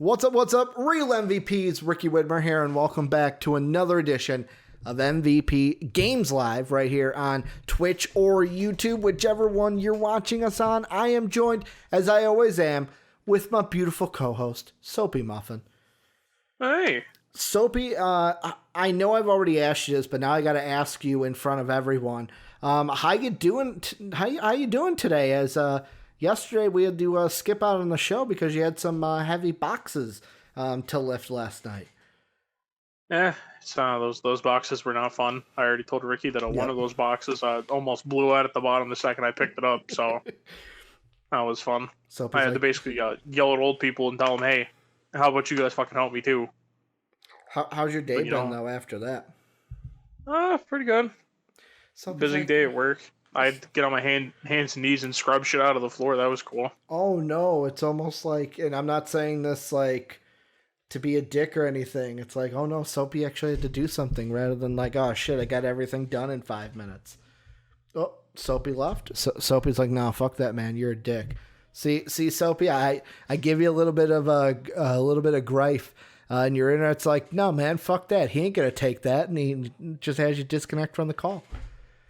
What's up, real MVPs? Ricky Widmer here, and welcome back to another edition of MVP Games Live right here on Twitch or YouTube, whichever one you're watching us on. I am joined, as I always am, with my beautiful co-host, Soapy Muffin. Hey. Soapy, I know I've already asked you this, but now I got to ask you in front of everyone. How you doing? How you doing today? As yesterday we had to skip out on the show because you had some heavy boxes to lift last night. It's those boxes were not fun. I already told Ricky that one of those boxes almost blew out at the bottom the second I picked it up. So that was fun. I had to basically yell at old people and tell them, "Hey, how about you guys fucking help me too?" How's your day been though after that? Pretty good. Busy day at work. I had to get on my hands and knees and scrub shit out of the floor. That was cool. Oh no, it's almost like, and I'm not saying this like to be a dick or anything. It's like, oh no, Soapy actually had to do something rather than like, oh shit, I got everything done in 5 minutes. Oh, Soapy left. Soapy's like, no, fuck that, man. You're a dick. See, Soapy, I give you a little bit of grief. And your internet's like, no, man, fuck that. He ain't gonna take that, and he just has you disconnect from the call.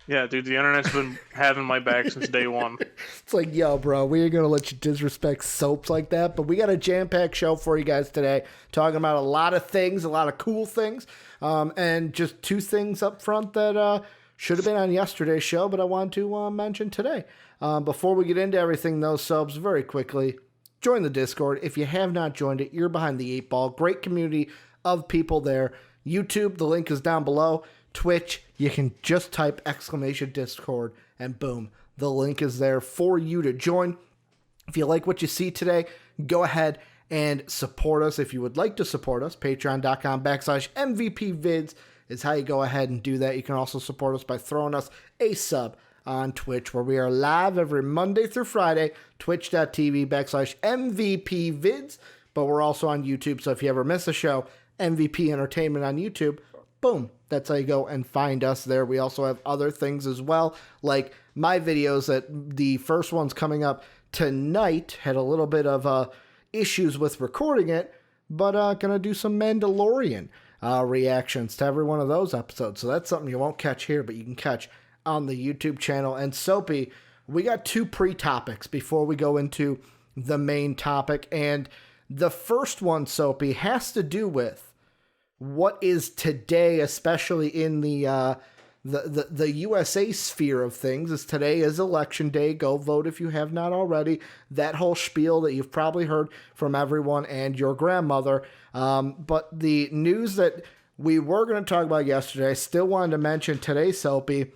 Yeah, dude, the internet's been having my back since day one. It's like, yo, bro, we ain't gonna let you disrespect soaps like that, but we got a jam-packed show for you guys today, talking about a lot of things, a lot of cool things, and just two things up front that should have been on yesterday's show, but I want to mention today. Before we get into everything, though, subs, very quickly, join the Discord. If you have not joined it, you're behind the 8 ball. Great community of people there. YouTube, the link is down below. Twitch, you can just type !Discord and boom, the link is there for you to join. If you like what you see today, go ahead and support us. If you would like to support us, patreon.com/MVPvids is how you go ahead and do that. You can also support us by throwing us a sub on Twitch, where we are live every Monday through Friday, twitch.tv/MVPvids, but we're also on YouTube, so if you ever miss a show, MVP Entertainment on YouTube, boom, that's how you go and find us there. We also have other things as well, like my videos that the first one's coming up tonight, had a little bit of issues with recording it, but gonna do some Mandalorian reactions to every one of those episodes, so that's something you won't catch here, but you can catch on the YouTube channel. And Soapy, we got two pre-topics before we go into the main topic, and the first one, Soapy, has to do with what is today, especially in the USA sphere of things, is today is election day. Go vote if you have not already. That whole spiel that you've probably heard from everyone and your grandmother. But the news that we were going to talk about yesterday, I still wanted to mention today, Soapy.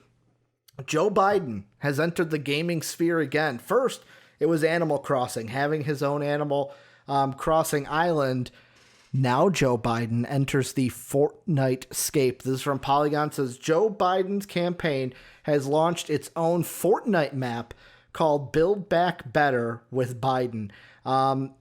Joe Biden has entered the gaming sphere again. First, it was Animal Crossing, having his own Animal Crossing island. Now Joe Biden enters the Fortnite scape. This is from Polygon. It says Joe Biden's campaign has launched its own Fortnite map called Build Back Better with Biden.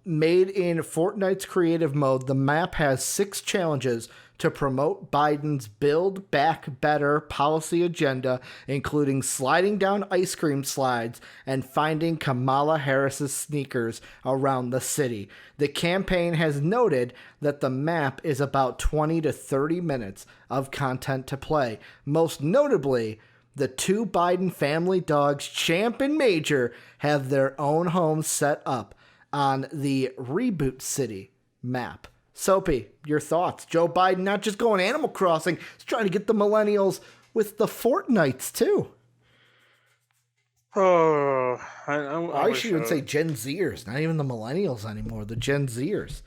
Made in Fortnite's creative mode, the map has 6 challenges to promote Biden's Build Back Better policy agenda, including sliding down ice cream slides and finding Kamala Harris's sneakers around the city. The campaign has noted that the map is about 20 to 30 minutes of content to play. Most notably, the 2 Biden family dogs, Champ and Major, have their own homes set up on the Reboot City map. Soapy, your thoughts? Joe Biden not just going Animal Crossing, he's trying to get the millennials with the Fortnites too. Oh, I wish you would say Gen Zers, not even the millennials anymore, the Gen Zers.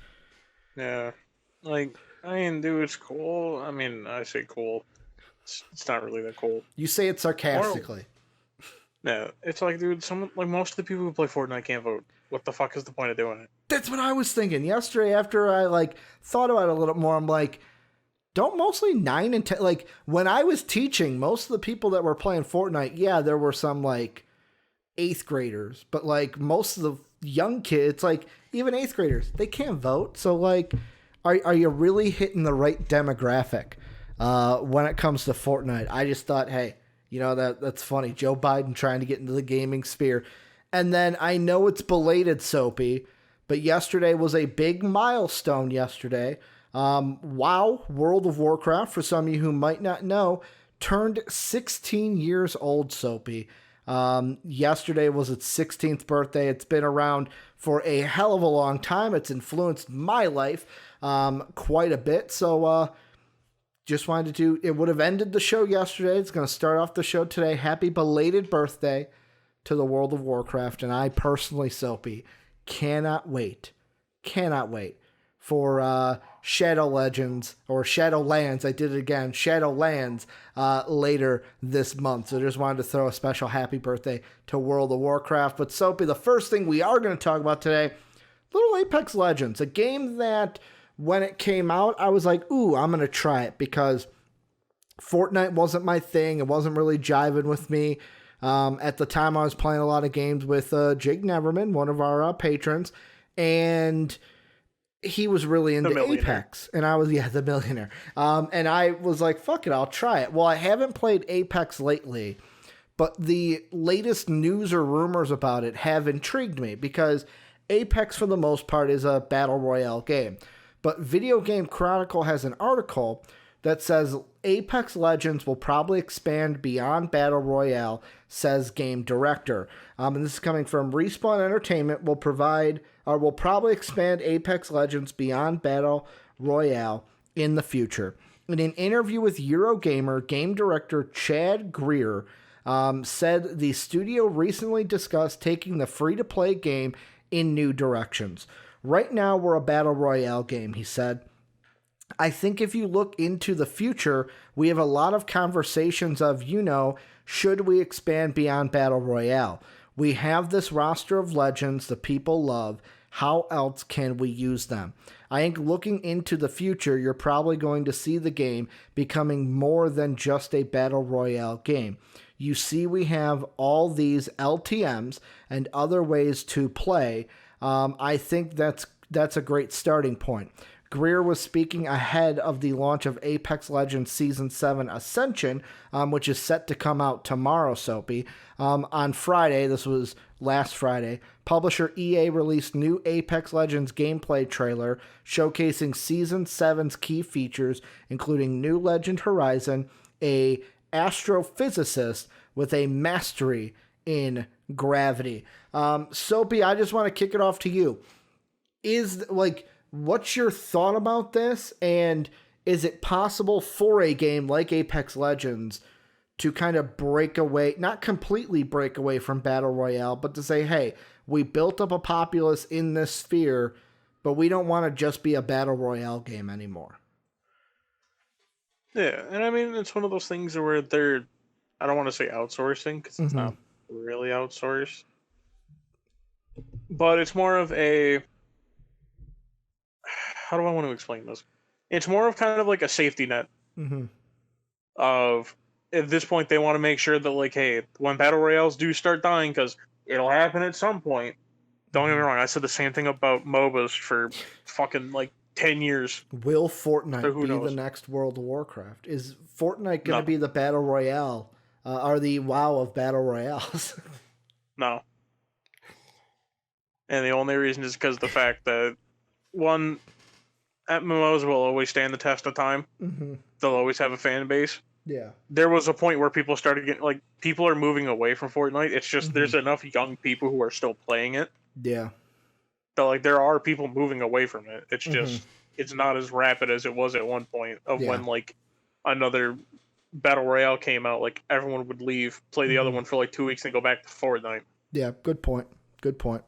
Yeah, like, dude, it's cool. I mean, I say cool. It's not really that cool. You say it sarcastically. No, it's like, dude, most of the people who play Fortnite can't vote. What the fuck is the point of doing it? That's what I was thinking yesterday. After I thought about it a little more, I'm like, don't mostly 9 and 10, like when I was teaching, most of the people that were playing Fortnite, yeah, there were some like 8th graders, but like most of the young kids, like even 8th graders, they can't vote. So like, are you really hitting the right demographic when it comes to Fortnite? I just thought, hey, you know, that's funny. Joe Biden trying to get into the gaming sphere. And then I know it's belated, Soapy, But yesterday was a big milestone yesterday. WoW, World of Warcraft, for some of you who might not know, turned 16 years old, Soapy. Yesterday was its 16th birthday. It's been around for a hell of a long time. It's influenced my life quite a bit. So just wanted to, it would have ended the show yesterday. It's going to start off the show today. Happy belated birthday to the World of Warcraft. And I personally, Soapy, cannot wait for Shadow Legends or Shadowlands. I did it again. Shadowlands later this month. So just wanted to throw a special happy birthday to World of Warcraft. But Soapy, the first thing we are going to talk about today, little Apex Legends, a game that when it came out, I was like, ooh, I'm going to try it because Fortnite wasn't my thing. It wasn't really jiving with me. At the time, I was playing a lot of games with Jake Neverman, one of our patrons, and he was really into Apex. And I was, the millionaire. And I was like, fuck it, I'll try it. Well, I haven't played Apex lately, but the latest news or rumors about it have intrigued me because Apex, for the most part, is a battle royale game. But Video Game Chronicle has an article that says Apex Legends will probably expand beyond Battle Royale, says game director. And this is coming from Respawn Entertainment, will probably expand Apex Legends beyond Battle Royale in the future. In an interview with Eurogamer, game director Chad Greer said the studio recently discussed taking the free-to-play game in new directions. Right now, we're a Battle Royale game, he said. I think if you look into the future, we have a lot of conversations of, should we expand beyond Battle Royale? We have this roster of legends the people love. How else can we use them? I think looking into the future, you're probably going to see the game becoming more than just a Battle Royale game. You see, we have all these LTMs and other ways to play. I think that's a great starting point. Greer was speaking ahead of the launch of Apex Legends Season 7 Ascension, which is set to come out tomorrow, Soapy. On Friday, this was last Friday, publisher EA released new Apex Legends gameplay trailer showcasing Season 7's key features, including new Legend Horizon, a astrophysicist with a mastery in gravity. Soapy, I just want to kick it off to you. What's your thought about this? And is it possible for a game like Apex Legends to kind of break away, not completely break away from Battle Royale, but to say, hey, we built up a populace in this sphere, but we don't want to just be a Battle Royale game anymore? Yeah, and I mean, it's one of those things where I don't want to say outsourcing, because it's not really outsourced, but it's more of a, how do I want to explain this? It's more of kind of like a safety net of, at this point, they want to make sure that, hey, when Battle Royales do start dying, because it'll happen at some point. Don't get me wrong, I said the same thing about MOBAs for fucking, 10 years. Will Fortnite be the next World of Warcraft? Is Fortnite going to be the Battle Royale, or the WoW of Battle Royales? No. And the only reason is because of the fact that, one, MMOs will always stand the test of time. They'll always have a fan base. Yeah. There was a point where people started getting, people are moving away from Fortnite. It's just there's enough young people who are still playing it. Yeah. So, there are people moving away from it. It's just, it's not as rapid as it was at one point of when, another Battle Royale came out. Everyone would leave, play the other one for, 2 weeks, and go back to Fortnite. Yeah, good point. Good point.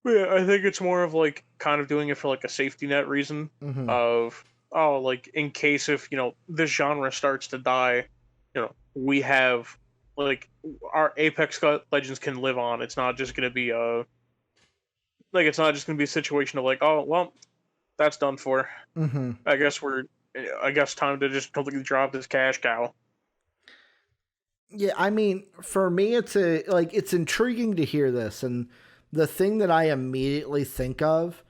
Yeah, I think it's more of kind of doing it for a safety net reason of, in case if, this genre starts to die, we have our Apex Legends can live on. It's not just going to be it's not just going to be a situation of oh, well, that's done for. I guess time to just completely drop this cash cow. Yeah, I mean, for me, it's it's intriguing to hear this, and the thing that I immediately think of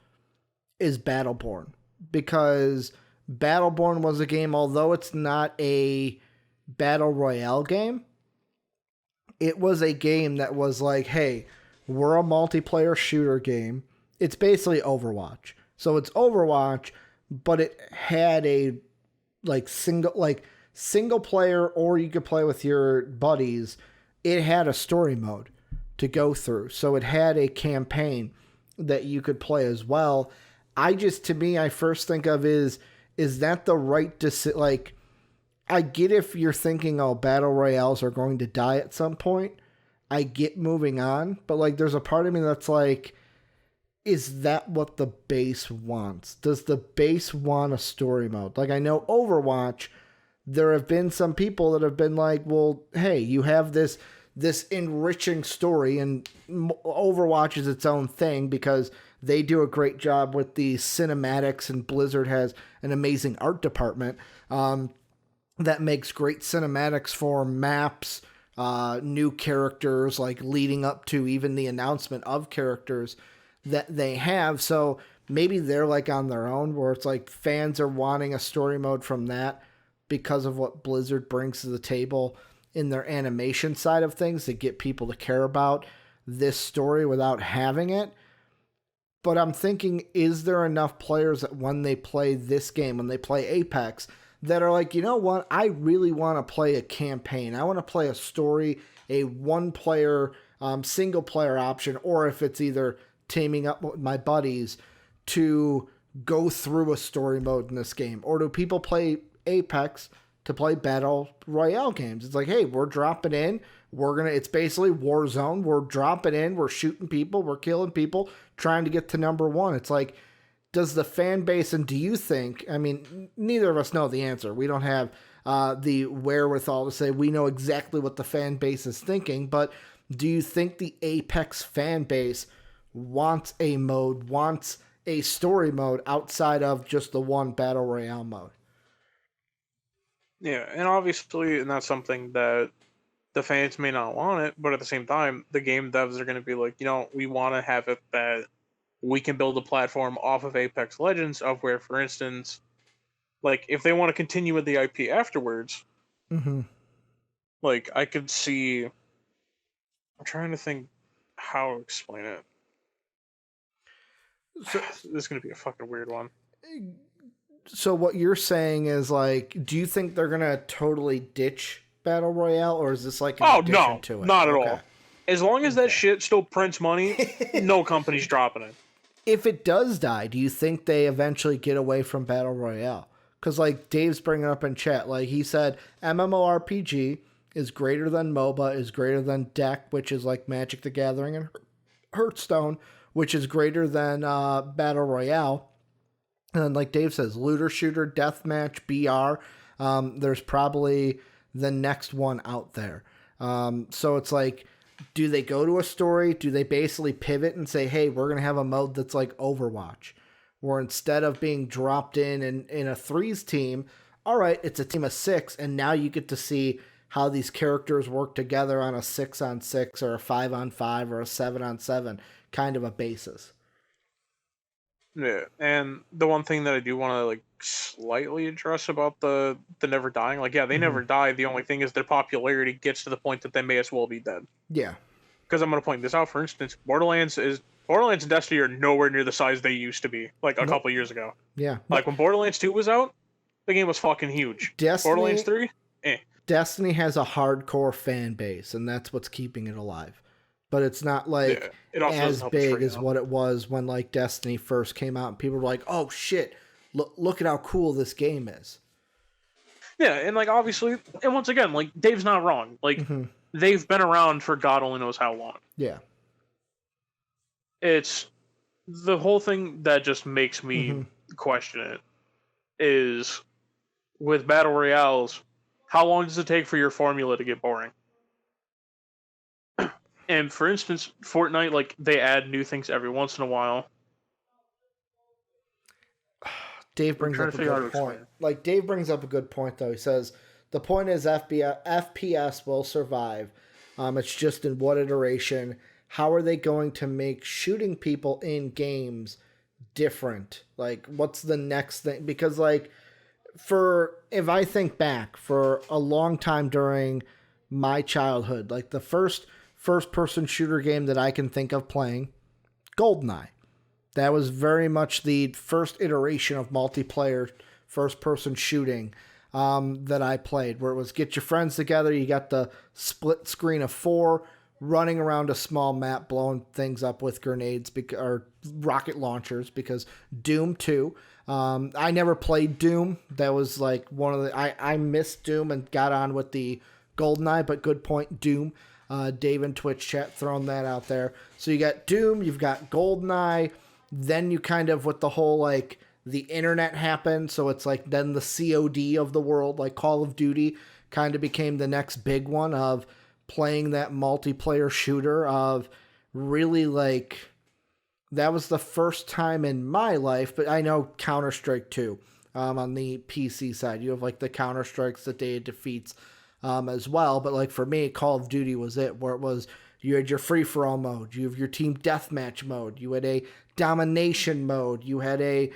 is Battleborn, because Battleborn was a game, although it's not a Battle Royale game, it was a game that was hey, we're a multiplayer shooter game. It's basically Overwatch. So it's Overwatch, but it had a single player, or you could play with your buddies. It had a story mode to go through. So it had a campaign that you could play as well. To me, I first think of is that the right decision? Like, I get if you're thinking, oh, battle royales are going to die at some point. I get moving on, but like, there's a part of me that's like, is that what the base wants? Does the base want a story mode? Like, I know Overwatch, there have been some people that have been like, well, hey, you have this enriching story, and Overwatch is its own thing because they do a great job with the cinematics, and Blizzard has an amazing art department that makes great cinematics for maps, new characters, like leading up to even the announcement of characters that they have. So maybe they're like on their own, where it's like fans are wanting a story mode from that because of what Blizzard brings to the table in their animation side of things to get people to care about this story without having it. But I'm thinking, is there enough players that when they play this game, when they play Apex, that are like, you know what, I really want to play a campaign. I want to play a story, a one-player, single-player option, or if it's either teaming up with my buddies to go through a story mode in this game. Or do people play Apex to play battle royale games? It's like, hey, we're dropping in. It's basically Warzone. We're dropping in. We're shooting people. We're killing people, trying to get to number one. It's like, does the fan base, and do you think, I mean, neither of us know the answer. We don't have the wherewithal to say we know exactly what the fan base is thinking, but do you think the Apex fan base wants a story mode outside of just the one battle royale mode? Yeah, and obviously, and that's something that the fans may not want it, but at the same time, the game devs are going to be like, we want to have it that we can build a platform off of Apex Legends, of where, for instance, like, if they want to continue with the IP afterwards, like, I could see, I'm trying to think how to explain it. So, this is going to be a fucking weird one. So what you're saying is, like, do you think they're going to totally ditch Battle Royale, or is this like an addition to it? Not at all. As long as that shit still prints money, no company's dropping it. If it does die, do you think they eventually get away from Battle Royale? Because, like, Dave's bringing up in chat, like, he said MMORPG is greater than MOBA, is greater than Deck, which is like Magic the Gathering, and Hearthstone, which is greater than Battle Royale. And then, like Dave says, looter shooter, deathmatch, BR. There's probably the next one out there. So it's like, do they go to a story? Do they basically pivot and say, hey, we're going to have a mode that's like Overwatch, where instead of being dropped in a threes team, all right, it's a team of 6, and now you get to see how these characters work together on a 6-on-6 or a 5-on-5 or a 7-on-7 kind of a basis. Yeah, and the one thing that I do want to like slightly address about the never dying, like, yeah, they never die. The only thing is their popularity gets to the point that they may as well be dead. Yeah. Because I'm going to point this out, for instance, Borderlands and Destiny are nowhere near the size they used to be, like a couple years ago. Yeah. Like when Borderlands 2 was out, the game was fucking huge. Borderlands 3, Destiny has a hardcore fan base, and that's what's keeping it alive. But it's not like as big as what it was when like Destiny first came out, and people were like, "Oh shit, look at how cool this game is." Yeah, and like obviously, and once again, like Dave's not wrong. Like they've been around for God only knows how long. Yeah, it's the whole thing that just makes me question it is with battle royales. How long does it take for your formula to get boring? And for instance, Fortnite, like, they add new things every once in a while. Dave brings up a good point. Like, Dave brings up a good point, though. He says, the point is FPS will survive. It's just in what iteration. How are they going to make shooting people in games different? Like, what's the next thing? Because, like, if I think back, for a long time during my childhood, like, the first first-person shooter game that I can think of playing, GoldenEye. That was very much the first iteration of multiplayer first-person shooting that I played, where it was get your friends together, you got the split screen of 4, running around a small map, blowing things up with grenades or rocket launchers, because Doom 2. I never played Doom. That was like one of the... I missed Doom and got on with the GoldenEye, but good point, Doom. Dave in Twitch chat throwing that out there. So you got Doom, you've got GoldenEye, then you kind of, with the whole, like, the internet happened, so it's like then the COD of the world, like Call of Duty, kind of became the next big one of playing that multiplayer shooter of really, like, that was the first time in my life, but I know Counter-Strike 2 on the PC side. You have, like, the Counter-Strikes, the Day of Defeats as well, but, like, for me, Call of Duty was it, where it was, you had your free-for-all mode, you have your team deathmatch mode, you had a domination mode, you had a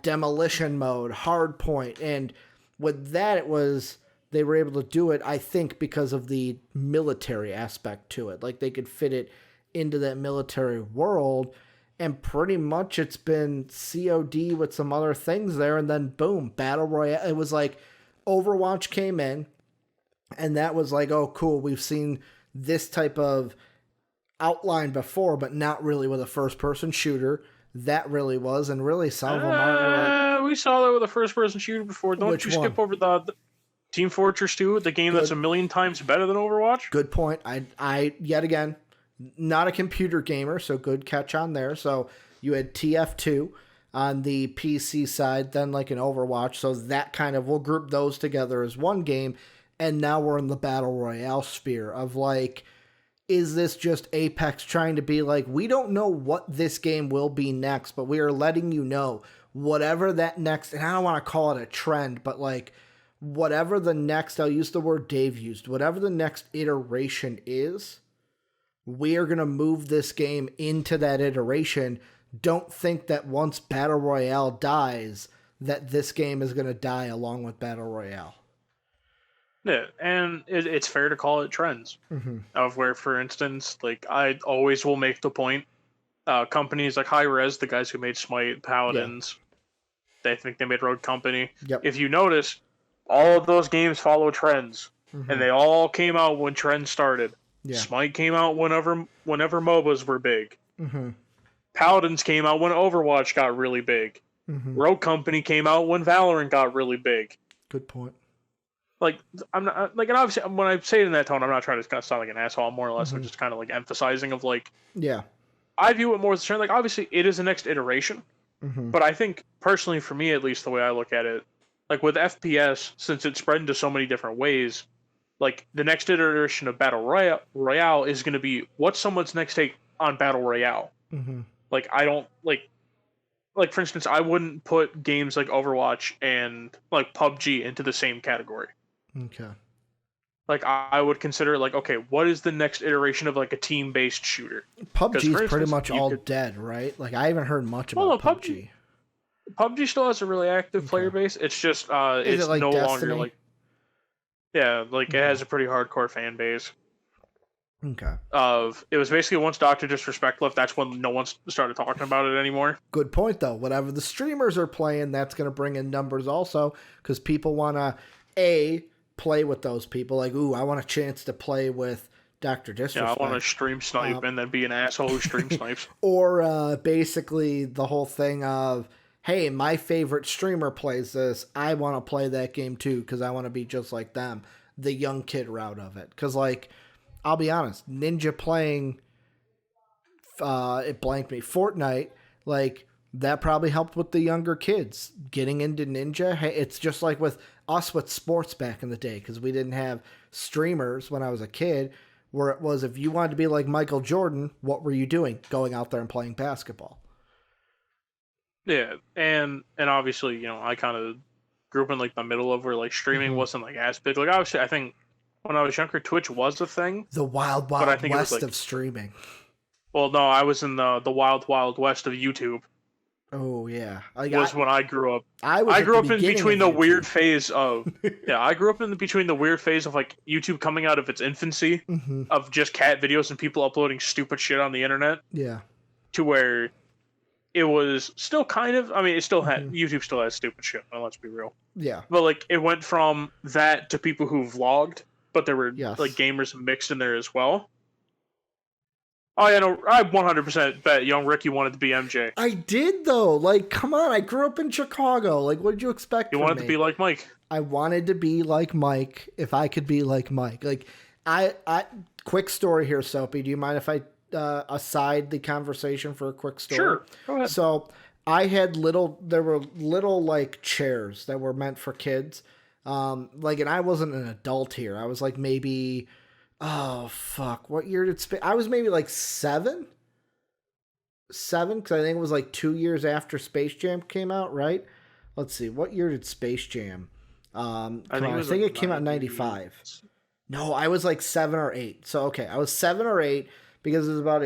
demolition mode, hard point, and with that, it was... They were able to do it, I think, because of the military aspect to it. Like, they could fit it into that military world, and pretty much it's been COD with some other things there, and then boom, Battle Royale. It was like Overwatch came in, and that was like, oh, cool, we've seen this type of outline before, but not really with a first-person shooter. That really was, and really some of them aren't really... We saw that with a first-person shooter before. Don't Which you one? Skip over the Team Fortress 2, the game that's a million times better than Overwatch? Good point. I yet again, not a computer gamer, so good catch on there. So you had TF2 on the PC side, then like an Overwatch. So that kind of, we'll group those together as one game. And now we're in the Battle Royale sphere of like, is this just Apex trying to be like, we don't know what this game will be next, but we are letting you know whatever that next, and I don't want to call it a trend, but like, whatever the next, I'll use the word Dave used, whatever the next iteration is, we are going to move this game into that iteration. Don't think that once Battle Royale dies, that this game is going to die along with Battle Royale. Yeah, and it's fair to call it trends. Of where, for instance, like, I always will make the point, companies like Hi-Rez, the guys who made Smite, Paladins, they think they made Rogue Company. Yep. If you notice, all of those games follow trends, and they all came out when trends started. Yeah. Smite came out whenever MOBAs were big. Paladins came out when Overwatch got really big. Rogue Company came out when Valorant got really big. Good point. Like, I'm not like, and obviously when I say it in that tone, I'm not trying to kind of sound like an asshole. I'm more or less just kind of like emphasizing of like, I view it more as a trend. Like, obviously it is the next iteration, but I think personally, for me at least, the way I look at it, like with FPS, since it's spread into so many different ways, like the next iteration of Battle Royale is going to be, what's someone's next take on Battle Royale? Like, I don't like for instance, I wouldn't put games like Overwatch and like PUBG into the same category. Okay. Like, I would consider like, okay, what is the next iteration of like a team-based shooter? PUBG is pretty much all dead, right? Like, I haven't heard much about PUBG. PUBG still has a really active player base. It's just it's like no Destiny? longer like, yeah, like it has a pretty hardcore fan base. Okay. It was basically once Dr. Disrespect left, that's when no one started talking about it anymore. Good point though. Whatever the streamers are playing, that's going to bring in numbers also, because people want to play with those people. Like, ooh, I want a chance to play with Dr. Disrespect. Yeah, I want to stream snipe and then be an asshole who stream snipes. Or basically the whole thing of, hey, my favorite streamer plays this. I want to play that game too because I want to be just like them. The young kid route of it. Because, like, I'll be honest, Ninja playing, it blanked me, Fortnite, like, that probably helped with the younger kids getting into Ninja. Hey, it's just like with us with sports back in the day, because we didn't have streamers when I was a kid, where it was, if you wanted to be like Michael Jordan, what were you doing? Going out there and playing basketball. Yeah, and obviously, you know, I kind of grew up in like the middle of where like streaming wasn't like as big. Like, obviously, I think when I was younger, Twitch was a thing. The wild west of streaming. Well, no, I was in the wild west of YouTube. Oh yeah, like, was when I grew up. I grew at up the in beginning between of the YouTube. weird phase of yeah, I grew up in between the weird phase of like YouTube coming out of its infancy Mm-hmm. of just cat videos and people uploading stupid shit on the internet Yeah. to where it was still kind of, I mean, it still had Mm-hmm. YouTube still has stupid shit. Well, let's be real. Yeah. But like it went from that to people who vlogged, but there were like Yes. gamers mixed in there as well. Oh yeah, no, I 100% bet young Ricky wanted to be MJ. I did though. Like, come on, I grew up in Chicago. Like, what did you expect He from wanted to me? be like Mike. I wanted to be like Mike if I could be like Mike. Like, I quick story here, Soapy. Do you mind if I aside the conversation for a quick story? Sure, go ahead. So there were little like chairs that were meant for kids. Like, and I wasn't an adult here. I was like maybe, oh fuck, what year did I was maybe like 7, because I think it was like 2 years after Space Jam came out, right? Let's see, what year did Space Jam? I think it came out in 95. No, I was like 7 or 8. So okay, I was 7 or 8 because it was about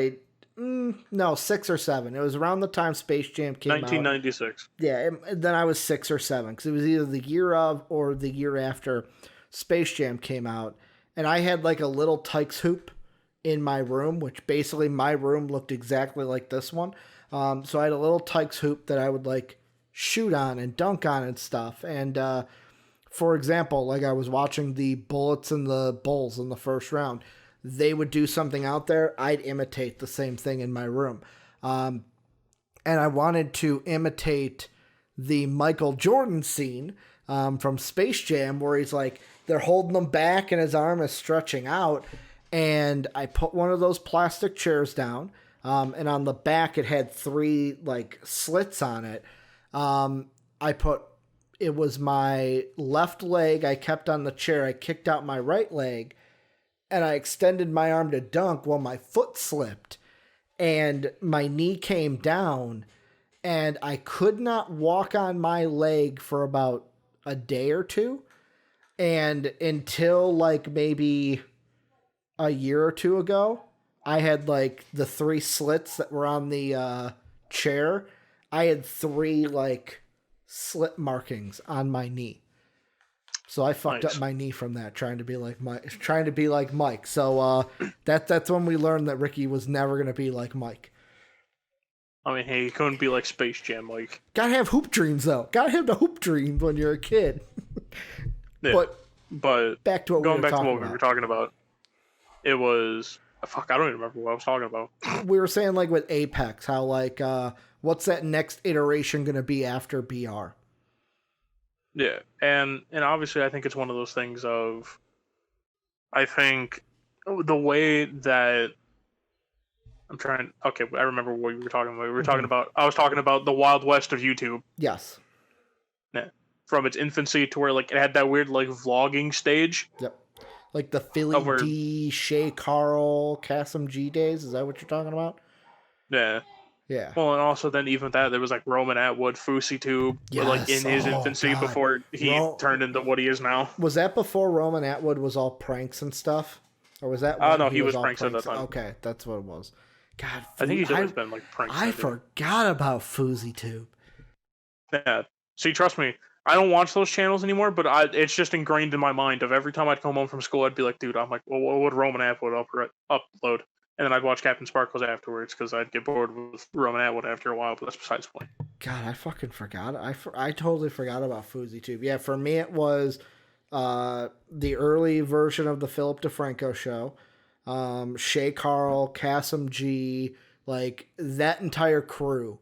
no, 6 or 7. It was around the time Space Jam came 1996. out. Yeah, then I was 6 or 7 because it was either the year of or the year after Space Jam came out, and I had like a little Tykes hoop in my room, which basically my room looked exactly like this one. So I had a little Tykes hoop that I would like shoot on and dunk on and stuff. And for example, like I was watching the Bullets and the Bulls in the first round. They would do something out there. I'd imitate the same thing in my room. And I wanted to imitate the Michael Jordan scene from Space Jam where he's like, they're holding him back and his arm is stretching out. And I put one of those plastic chairs down, and on the back it had 3 like slits on it. It was my left leg I kept on the chair. I kicked out my right leg, and I extended my arm to dunk while my foot slipped, and my knee came down, and I could not walk on my leg for about a day or two, and until like maybe a year or two ago, I had like the 3 slits that were on the chair. I had 3 like slit markings on my knee. So I fucked up my knee from that trying to be like Mike. So that's when we learned that Ricky was never gonna be like Mike. I mean, hey, you couldn't be like Space Jam, Mike. Gotta have hoop dreams though. Gotta have the hoop dreams when you're a kid. Yeah, but back to what going back to what about. we were talking about. It was fuck. I don't even remember what I was talking about. We were saying like with Apex, how like what's that next iteration gonna be after BR? Yeah, and obviously I think it's one of those things of, I think the way that I'm trying. Okay, I remember what we were talking about. We were talking about. I was talking about the Wild West of YouTube. Yes. Yeah, from its infancy to where like it had that weird like vlogging stage. Yep. Like the Philly D, Shay Carl, Kasim G days. Is that what you're talking about? Yeah. Yeah. Well, and also then even that there was like Roman Atwood, FouseyTube, yes. like in his infancy before he turned into what he is now. Was that before Roman Atwood was all pranks and stuff, or was that? Oh no, he was pranks at that time. Okay, that's what it was. God, I think he's always been like pranks. I forgot about FouseyTube. Yeah. See, trust me, I don't watch those channels anymore, but it's just ingrained in my mind of every time I'd come home from school, I'd be like, dude, I'm like, well, what would Roman Atwood upload? And then I'd watch Captain Sparkles afterwards because I'd get bored with Roman Atwood after a while, but that's besides the point. God, I fucking forgot. I totally forgot about FouseyTube. Yeah, for me it was the early version of the Philip DeFranco show. Shay Carl, Kasim G, like that entire crew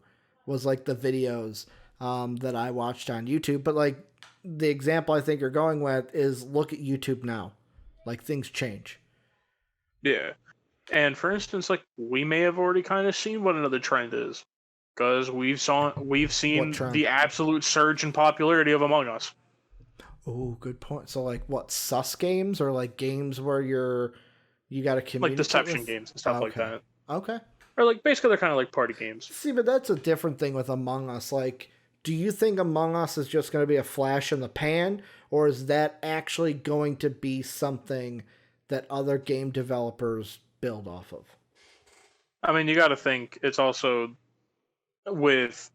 was like the videos that I watched on YouTube. But like the example I think you're going with is look at YouTube now. Like things change. Yeah. And for instance, like we may have already kind of seen what another trend is, because we've seen the absolute surge in popularity of Among Us. Oh, good point. So like what, sus games or like games where you got to communicate like deception with? games and stuff like that. Okay. Or like basically they're kind of like party games. See, but that's a different thing with Among Us. Like, do you think Among Us is just going to be a flash in the pan, or is that actually going to be something that other game developers build off of? I mean, you got to think it's also with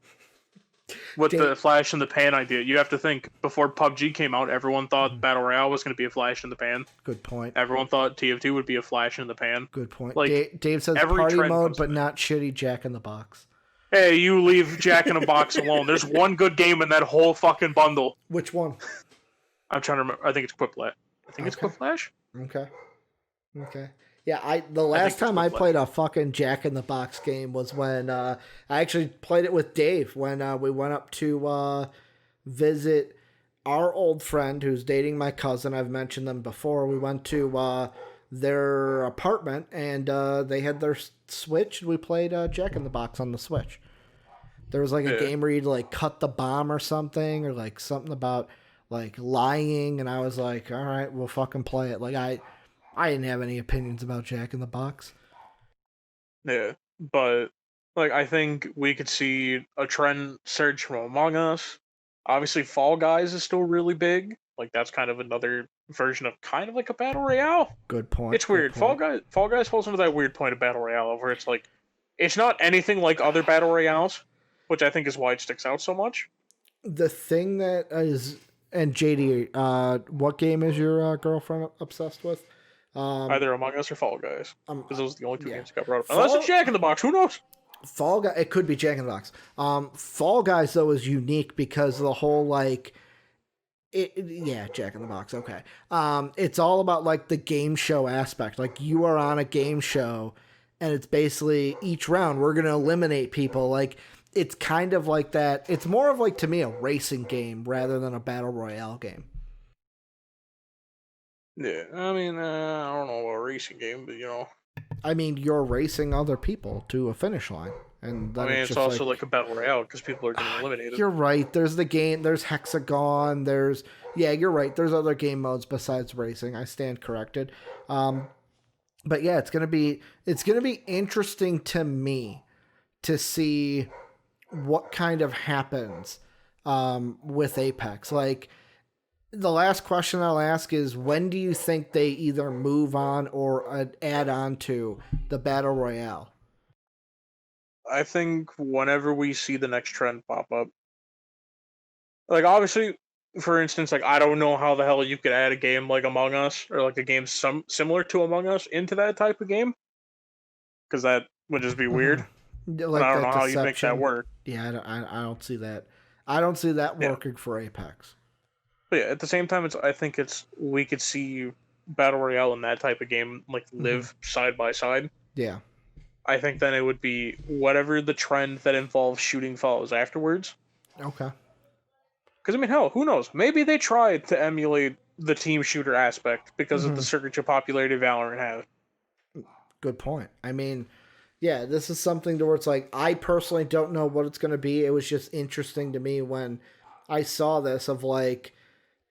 with the flash in the pan idea. You have to think, before PUBG came out, everyone thought Battle Royale was going to be a flash in the pan. Good point. Everyone thought TF2 would be a flash in the pan. Good point. Like, Dave says party mode, but not shitty Jack in the Box. Hey, you leave Jack in the Box alone. There's one good game in that whole fucking bundle. Which one? I'm trying to remember. I think it's Quiplash. It's Quiplash. Okay. Yeah, the last time I played a fucking Jack in the Box game was when I actually played it with Dave when we went up to visit our old friend who's dating my cousin. I've mentioned them before. We went to their apartment and they had their Switch. We played Jack in the Box on the Switch. There was like a game where you'd like cut the bomb or something, or like something about like lying, and I was like, all right, we'll fucking play it. Like I didn't have any opinions about Jack in the Box. Yeah, but like I think we could see a trend surge from Among Us. Obviously, Fall Guys is still really big. Like that's kind of another version of kind of like a battle royale. Good point. It's weird. Fall Guys falls into that weird point of battle royale where it's like it's not anything like other battle royales, which I think is why it sticks out so much. The thing that is, and JD, what game is your girlfriend obsessed with? Either Among Us or Fall Guys, because those are the only two games that got brought up. Unless it's Jack in the Box, who knows? Fall Guys, it could be Jack in the Box. Fall Guys though is unique because the whole like, Jack in the Box. Okay, it's all about like the game show aspect. Like you are on a game show, and it's basically each round we're gonna eliminate people. Like it's kind of like that. It's more of like to me a racing game rather than a battle royale game. Yeah, I mean, I don't know about a racing game, but you know. I mean, you're racing other people to a finish line. And I mean, it's also like a battle royale because people are getting eliminated. You're right. There's the game. There's Hexagon. You're right. There's other game modes besides racing. I stand corrected. But yeah, it's gonna be interesting to me to see what kind of happens with Apex. Like, the last question I'll ask is, when do you think they either move on or add on to the Battle Royale? I think whenever we see the next trend pop up. Like, obviously, for instance, like, I don't know how the hell you could add a game like Among Us, or like a game similar to Among Us into that type of game. Because that would just be weird. Like I don't know how you make that work. Yeah, I don't see that. I don't see that working for Apex. But yeah, at the same time, I think we could see Battle Royale in that type of game like live side by side. Yeah. I think then it would be whatever the trend that involves shooting follows afterwards. Okay. Because I mean, hell, who knows? Maybe they tried to emulate the team shooter aspect because of the surge of popularity Valorant has. Good point. I mean, yeah, this is something to where it's like, I personally don't know what it's going to be. It was just interesting to me when I saw this of like,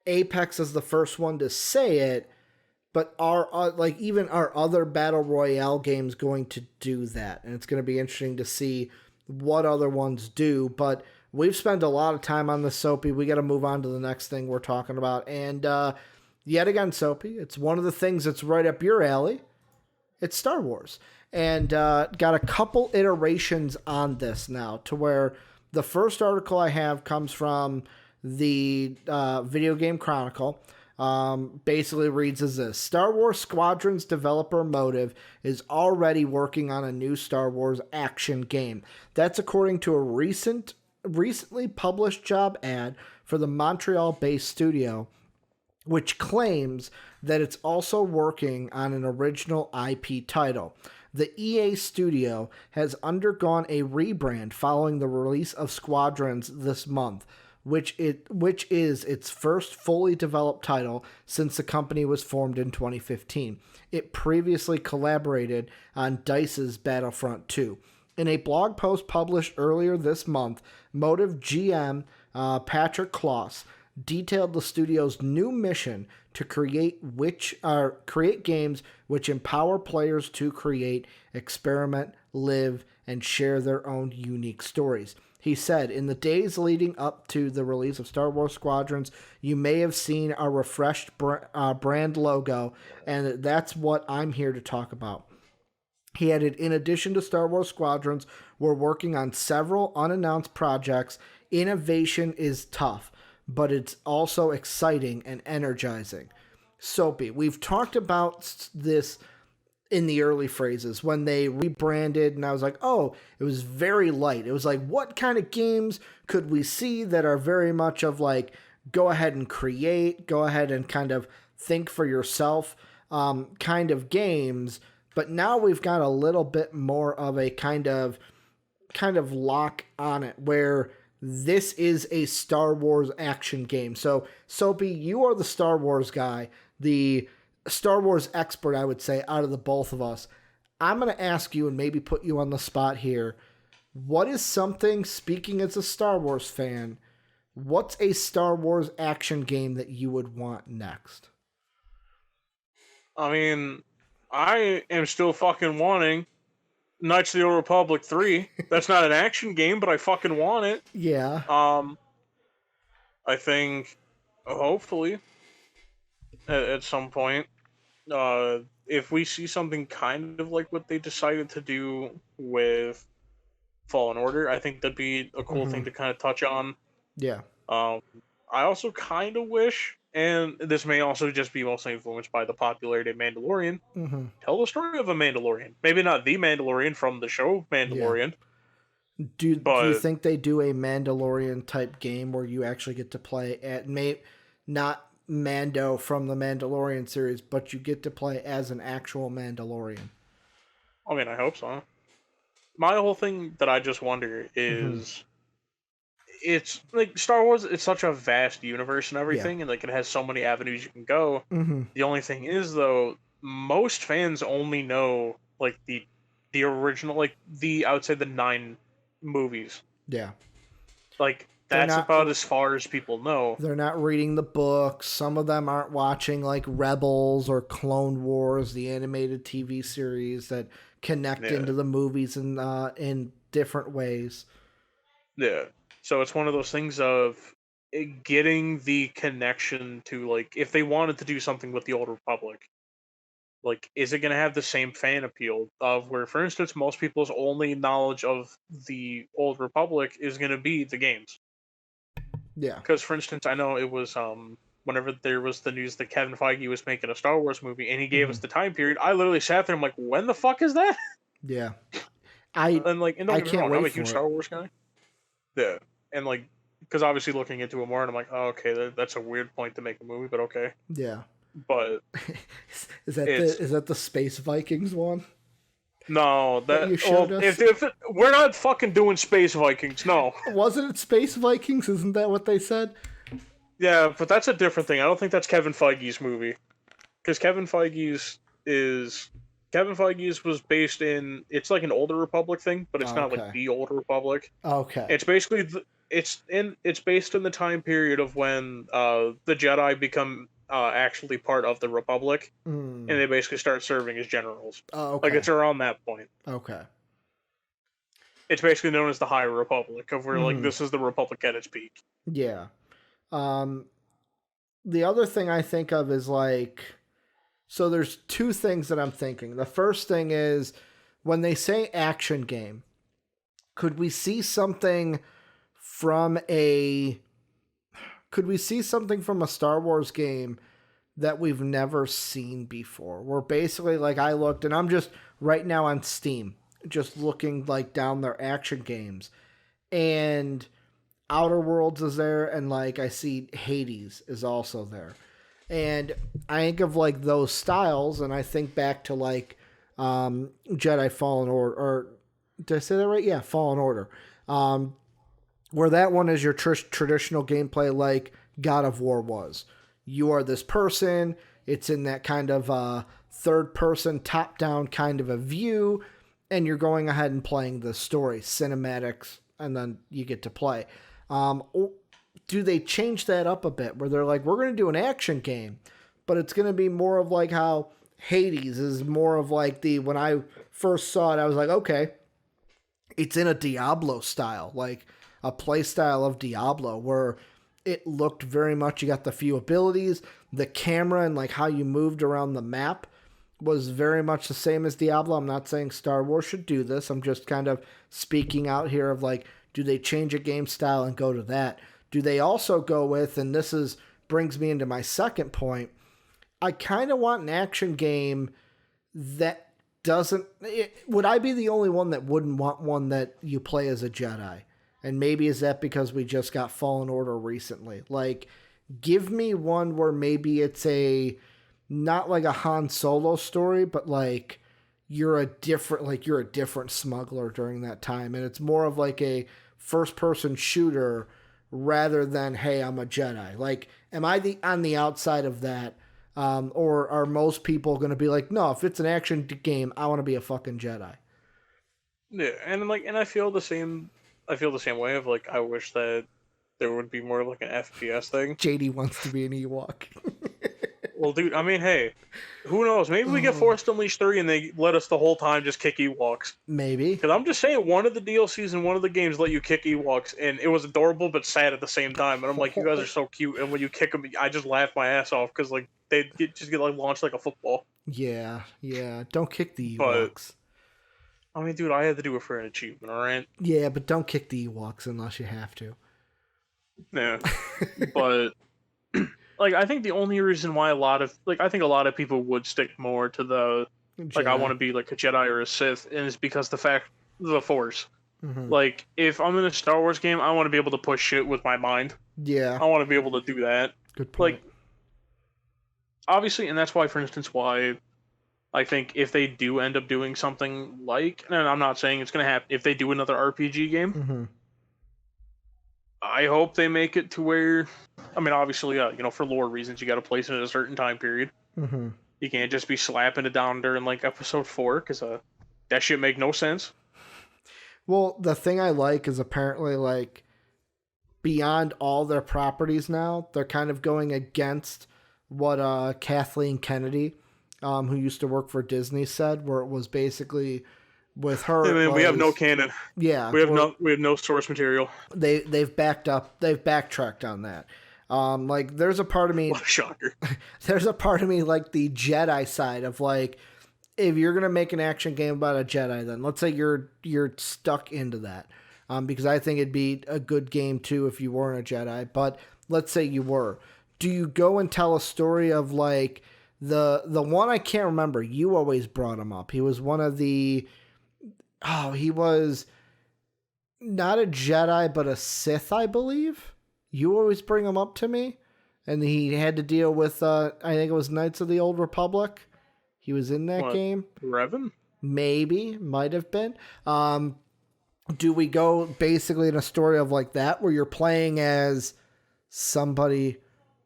Apex is the first one to say it, but are like even our other battle royale games going to do that? And it's going to be interesting to see what other ones do. But we've spent a lot of time on this, Soapy. We got to move on to the next thing we're talking about. And yet again, Soapy, it's one of the things that's right up your alley. It's Star Wars, and got a couple iterations on this now, to where the first article I have comes from the Video Game Chronicle. Basically reads as this: Star Wars Squadrons developer Motive is already working on a new Star Wars action game. That's according to a recently published job ad for the Montreal-based studio, which claims that it's also working on an original IP title. The EA studio has undergone a rebrand following the release of Squadrons this month, which is its first fully developed title since the company was formed in 2015. It previously collaborated on DICE's Battlefront 2. In a blog post published earlier this month, Motive GM Patrick Kloss detailed the studio's new mission to create games which empower players to create, experiment, live, and share their own unique stories. He said, in the days leading up to the release of Star Wars Squadrons, you may have seen our refreshed brand logo, and that's what I'm here to talk about. He added, in addition to Star Wars Squadrons, we're working on several unannounced projects innovation is tough, but it's also exciting and energizing. Soapy, we've talked about this in the early phrases when they rebranded, and I was like, oh, it was very light. It was like, what kind of games could we see that are very much of like, go ahead and create, go ahead and kind of think for yourself kind of games. But now we've got a little bit more of a kind of lock on it where this is a Star Wars action game. So Soapy, you are the Star Wars guy, the Star Wars expert, I would say, out of the both of us. I'm going to ask you and maybe put you on the spot here. What is something, speaking as a Star Wars fan, what's a Star Wars action game that you would want next? I mean, I am still fucking wanting Knights of the Old Republic 3. That's not an action game, but I fucking want it. Yeah. I think, hopefully, at some point, if we see something kind of like what they decided to do with Fallen Order, I think that'd be a cool thing to kind of touch on. Yeah. I also kind of wish, and this may also just be mostly influenced by the popularity of Mandalorian, tell the story of a Mandalorian. Maybe not the Mandalorian from the show Mandalorian. Yeah. Do you think they do a Mandalorian type game where you actually get to play at not Mando from the Mandalorian series, but you get to play as an actual Mandalorian? I mean, I hope so. My whole thing that I just wonder is, it's like Star Wars, it's such a vast universe and everything, and like it has so many avenues you can go. The only thing is, though, most fans only know like the original, like the outside the 9 movies. Yeah. Like that's about as far as people know. They're not reading the books. Some of them aren't watching like Rebels or Clone Wars, the animated TV series that connect into the movies in different ways. Yeah. So it's one of those things of getting the connection to, like, if they wanted to do something with the Old Republic, like, is it going to have the same fan appeal of where, for instance, most people's only knowledge of the Old Republic is going to be the games? Yeah. Because, for instance, I know it was whenever there was the news that Kevin Feige was making a Star Wars movie and he gave us the time period, I literally sat there and I'm like, when the fuck is that? Yeah. I can't wait. I'm a huge Star Wars guy. Yeah. And like, because obviously looking into it more, and I'm like, oh, okay, that's a weird point to make a movie, but okay. Yeah. But is that the Space Vikings one? No, if we're not fucking doing Space Vikings, no. Wasn't it Space Vikings? Isn't that what they said? Yeah, but that's a different thing. I don't think that's Kevin Feige's movie, because Kevin Feige's was based in, it's like an Older Republic thing, but it's not like the Older Republic. Okay. It's basically it's based in the time period of when the Jedi become actually part of the Republic, and they basically start serving as generals. Oh, okay. Like it's around that point. Okay. It's basically known as the High Republic, of where like this is the Republic at its peak. Yeah. The other thing I think of is like, so there's 2 things that I'm thinking. The first thing is when they say action game, could we see something from a Star Wars game that we've never seen before? Where basically, like, I looked, and I'm just right now on Steam, just looking like down their action games, and Outer Worlds is there, and like I see Hades is also there. And I think of like those styles, and I think back to like Jedi Fallen Order, or did I say that right? Yeah, Fallen Order. Where that one is your traditional gameplay like God of War was. You are this person, it's in that kind of third-person, top-down kind of a view, and you're going ahead and playing the story, cinematics, and then you get to play. Do they change that up a bit where they're like, we're going to do an action game, but it's going to be more of like how Hades is more of like when I first saw it, I was like, okay, it's in a Diablo style, like a play style of Diablo where it looked very much, you got the few abilities, the camera and like how you moved around the map was very much the same as Diablo. I'm not saying Star Wars should do this. I'm just kind of speaking out here of like, Do they change a game style and go to that? Do they also go with, and brings me into my second point, I kind of want an action game that doesn't... would I be the only one that wouldn't want one that you play as a Jedi? And maybe is that because we just got Fallen Order recently? Like, give me one where maybe it's not like a Han Solo story, but like you're a different smuggler during that time. And it's more of like a first-person shooter rather than, hey, I'm a Jedi. Like, am I on the outside of that? Or are most people going to be like, no, if it's an action game, I want to be a fucking Jedi? Yeah, and I feel the same. I feel the same way of like, I wish that there would be more of like an FPS thing. JD wants to be an Ewok. Well, dude, I mean, hey, who knows? Maybe we get Force Unleashed 3 and they let us the whole time just kick Ewoks. Maybe. Because I'm just saying, one of the DLCs in one of the games let you kick Ewoks, and it was adorable but sad at the same time. And I'm like, you guys are so cute. And when you kick them, I just laugh my ass off because like they just get like launched like a football. Yeah. Don't kick the Ewoks. But, I mean, dude, I had to do it for an achievement, all right? Yeah, but don't kick the Ewoks unless you have to. Yeah, but... Like, I think the only reason why a lot of people would stick more to the, Jedi. Like, I want to be, like, a Jedi or a Sith, and it's because the Force. Mm-hmm. Like, if I'm in a Star Wars game, I want to be able to push shit with my mind. Yeah. I want to be able to do that. Good point. Like, obviously, and that's why, for instance, why I think if they do end up doing something like, and I'm not saying it's going to happen, if they do another RPG game, mm-hmm. I hope they make it to where, I mean, obviously, for lore reasons, you got to place it at a certain time period. Mm-hmm. You can't just be slapping it down during, like, episode 4, because that shit make no sense. Well, the thing I like is apparently, like, beyond all their properties now, they're kind of going against what Kathleen Kennedy, who used to work for Disney, said, where it was basically... with her, I mean, we have no canon. Yeah, we have no source material. They've backtracked on that. Like there's a part of me. What a shocker. There's a part of me like the Jedi side of like, if you're gonna make an action game about a Jedi, then let's say you're stuck into that, because I think it'd be a good game too if you weren't a Jedi. But let's say you were. Do you go and tell a story of like the one I can't remember? You always brought him up. He was one of the. Oh, he was not a Jedi, but a Sith, I believe. You always bring him up to me. And he had to deal with, I think it was Knights of the Old Republic. He was in that game. Revan? Maybe. Might have been. Do we go basically in a story of like that, where you're playing as somebody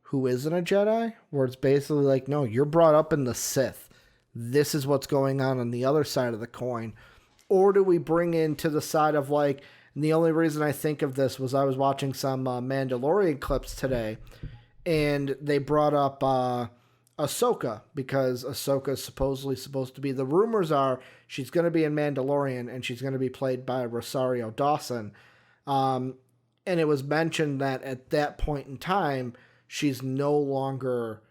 who isn't a Jedi? Where it's basically like, no, you're brought up in the Sith. This is what's going on the other side of the coin. Or do we bring into the side of like, and the only reason I think of this was I was watching some Mandalorian clips today, and they brought up Ahsoka, because Ahsoka is supposedly supposed to be, the rumors are she's going to be in Mandalorian, and she's going to be played by Rosario Dawson. And it was mentioned that at that point in time, she's no longer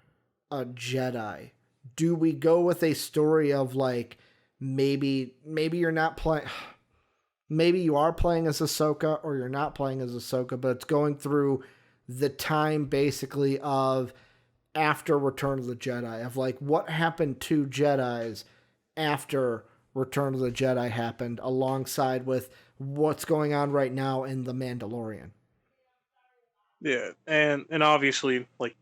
a Jedi. Do we go with a story of like, maybe you're not playing, maybe you are playing as Ahsoka or you're not playing as Ahsoka, but it's going through the time basically of after Return of the Jedi, of like what happened to Jedis after Return of the Jedi happened, alongside with what's going on right now in The Mandalorian. Yeah, and obviously, like,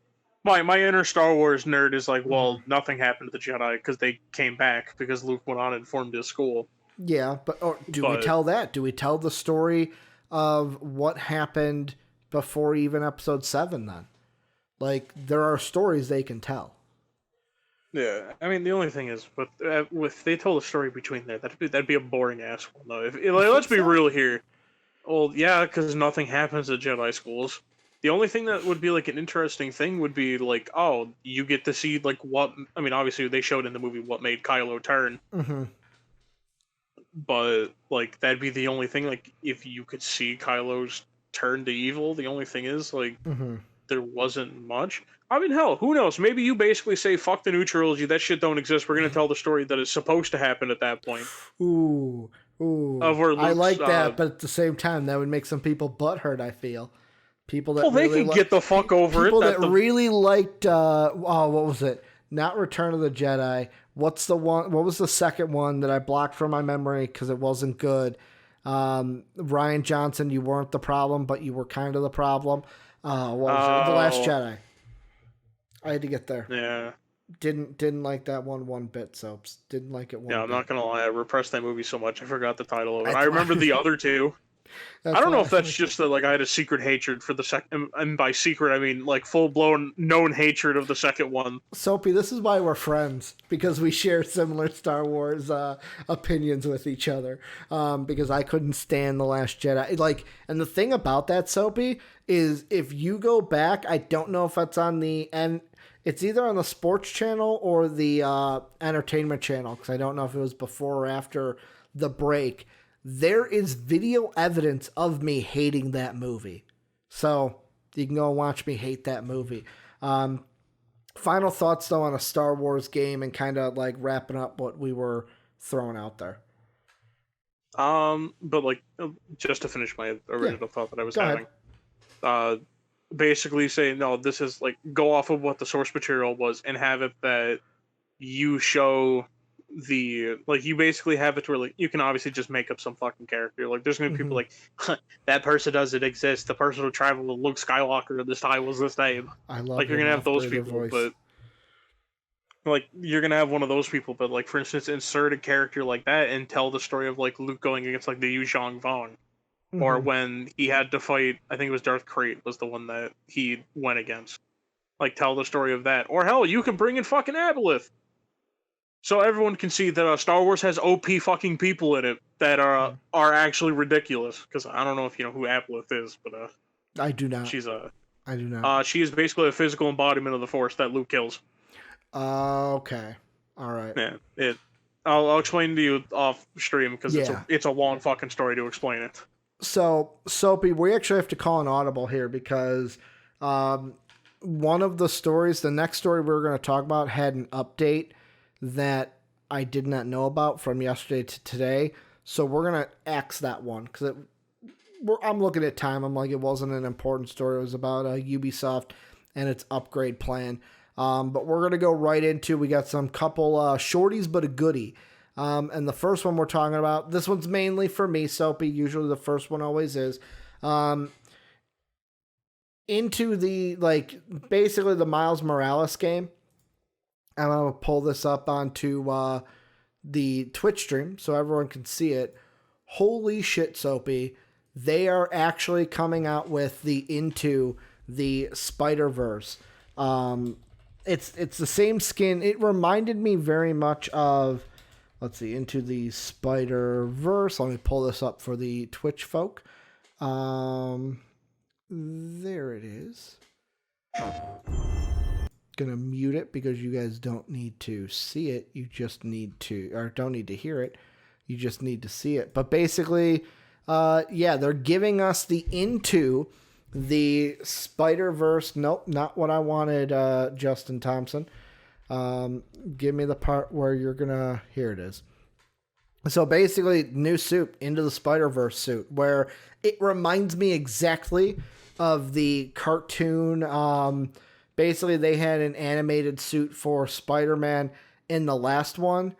My inner Star Wars nerd is like, well, nothing happened to the Jedi because they came back because Luke went on and formed his school. Yeah, but we tell that? Do we tell the story of what happened before even Episode 7 then? Like, there are stories they can tell. Yeah, I mean, the only thing is, with they told a story between there, that'd be a boring ass one, though. Let's be real here. Well, yeah, because nothing happens at Jedi schools. The only thing that would be, like, an interesting thing would be, like, oh, you get to see, like, what... I mean, obviously, they showed in the movie what made Kylo turn. Mm-hmm. But, like, that'd be the only thing, like, if you could see Kylo's turn to evil, the only thing is, like, there wasn't much. I mean, hell, who knows? Maybe you basically say, fuck the new trilogy, that shit don't exist, we're gonna tell the story that is supposed to happen at that point. Ooh, Ooh, of where Luke's, I like that, but at the same time, that would make some people butthurt. I feel people that they can get the fuck over people it. People that really liked. What was it? Not Return of the Jedi. What's the one? What was the second one that I blocked from my memory because it wasn't good? Rian Johnson, you weren't the problem, but you were kind of the problem. What was it? The Last Jedi. I had to get there. Yeah. Didn't like that one bit, Soaps. Didn't like it one bit. Yeah, I'm not going to lie. I repressed that movie so much, I forgot the title of it. I remember the other two. I don't know if that's just that, like, I had a secret hatred for the second, and by secret, I mean, like, full-blown known hatred of the second one. Soapy, this is why we're friends, because we share similar Star Wars opinions with each other, because I couldn't stand The Last Jedi. Like, and the thing about that, Soapy, is if you go back, I don't know if it's on the, and it's either on the sports channel or the entertainment channel, because I don't know if it was before or after the break. There is video evidence of me hating that movie. So you can go and watch me hate that movie. Final thoughts, though, on a Star Wars game and kind of like wrapping up what we were throwing out there. But like, just to finish my original thought that I was having. Basically say, no, this is like, go off of what the source material was and have it that you show the, like, you basically have it to where, like, you can obviously just make up some fucking character. Like, there's gonna be people like, that person doesn't exist. The person who traveled with Luke Skywalker at this time was this name. I love like, you're gonna have those people, voice. But like, you're gonna have one of those people, but like, for instance, insert a character like that and tell the story of like Luke going against like the Yu Zhang Vong. Or when he had to fight, I think it was Darth Krayt was the one that he went against. Like, tell the story of that. Or hell, you can bring in fucking Aboleth. So everyone can see that Star Wars has OP fucking people in it that are actually ridiculous. Because I don't know if you know who Aboleth is, but I do not. I do not. She is basically a physical embodiment of the Force that Luke kills. Okay. All right. Yeah. I'll explain to you off stream because it's a long fucking story to explain it. So, Soapy, we actually have to call an audible here because one of the stories, the next story we were going to talk about, had an update that I did not know about from yesterday to today. So we're going to X that one because I'm looking at time. I'm like, it wasn't an important story. It was about Ubisoft and its upgrade plan. But we're going to go right into, we got some couple shorties, but a goodie. And the first one we're talking about, this one's mainly for me, Soapy. Usually the first one always is. Into the, like, basically the Miles Morales game. And I'm going to pull this up onto the Twitch stream so everyone can see it. Holy shit, Soapy. They are actually coming out with Into the Spider-Verse. It's the same skin. It reminded me very much of... Let's see, Into the Spider-Verse. Let me pull this up for the Twitch folk. There it is. Gonna mute it because you guys don't need to see it. You just need to, or don't need to hear it. You just need to see it. But basically, they're giving us Into the Spider-Verse. Nope, not what I wanted, Justin Thompson. Give me the part where you're gonna, here it is. So basically, new suit, Into the Spider-Verse suit, where it reminds me exactly of the cartoon. Basically, they had an animated suit for Spider-Man in the last one.